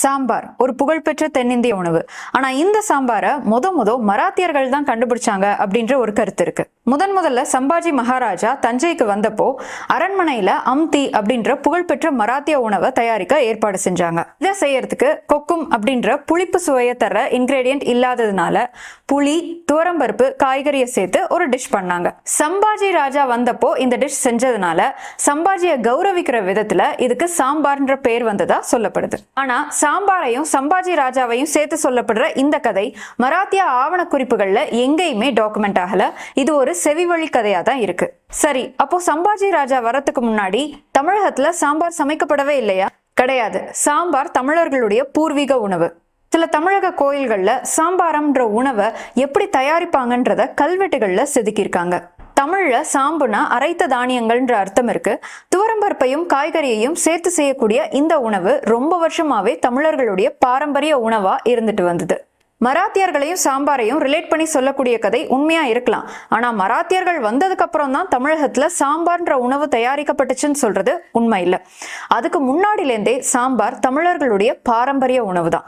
சாம்பார் ஒரு புகழ்பெற்ற தென்னிந்திய உணவு. ஆனா இந்த சாம்பாரை மராத்தியர்கள் தான் கண்டுபிடிச்சாங்க அப்படின்ற ஒரு கருத்து இருக்கு. முதல்ல சம்பாஜி மகாராஜா தஞ்சைக்கு வந்தப்போ அரண்மனையில அம்தி அப்படின்ற புகழ்பெற்ற மராத்திய உணவை தயாரிக்க ஏற்பாடு செஞ்சாங்க. இதை செய்யறதுக்கு கொக்கும் அப்படின்ற புளிப்பு சுவையை தர இன்கிரீடியன்ட் இல்லாததுனால புளி, துவரம்பருப்பு, காய்கறியை சேர்த்து ஒரு டிஷ் பண்ணாங்க. சம்பாஜி ராஜா வந்தப்போ இந்த டிஷ் செஞ்சதுனால சம்பாஜியை கௌரவிக்கிற விதத்துல இதுக்கு சாம்பார்ன்ற பேர் வந்ததா சொல்லப்படுது. ஆனா சாம்பாரையும் சம்பாஜி ராஜாவையும் சேர்த்து சொல்லப்படுற இந்த கதை மராத்திய ஆவண குறிப்புகள்ல எங்கேயுமே டாக்குமெண்ட் ஆகல. இது ஒரு செவிவழி கதையா தான் இருக்கு. சரி, அப்போ சம்பாஜி ராஜா வரத்துக்கு முன்னாடி தமிழகத்துல சாம்பார் சமைக்கப்படவே இல்லையா? கிடையாது. சாம்பார் தமிழர்களுடைய பூர்வீக உணவு. சில தமிழக கோயில்கள்ல சாம்பாரம்ன்ற உணவை எப்படி தயாரிப்பாங்கன்றத கல்வெட்டுகள்ல செதுக்கியிருக்காங்க. தமிழ்ல சாம்புனா அரைத்த தானியங்கள்ன்ற அர்த்தம் இருக்கு. துவரம்பருப்பையும் காய்கறியையும் சேர்த்து செய்யக்கூடிய இந்த உணவு ரொம்ப வருஷமாவே தமிழர்களுடைய பாரம்பரிய உணவா இருந்துட்டு வந்தது. மராத்தியர்களையும் சாம்பாரையும் ரிலேட் பண்ணி சொல்லக்கூடிய கதை உண்மையா இருக்கலாம். ஆனா மராத்தியர்கள் வந்ததுக்கு அப்புறம் தான் தமிழகத்துல சாம்பார்ன்ற உணவு தயாரிக்கப்பட்டுச்சுன்னு சொல்றது உண்மை இல்லை. அதுக்கு முன்னாடிலேருந்தே சாம்பார் தமிழர்களுடைய பாரம்பரிய உணவு தான்.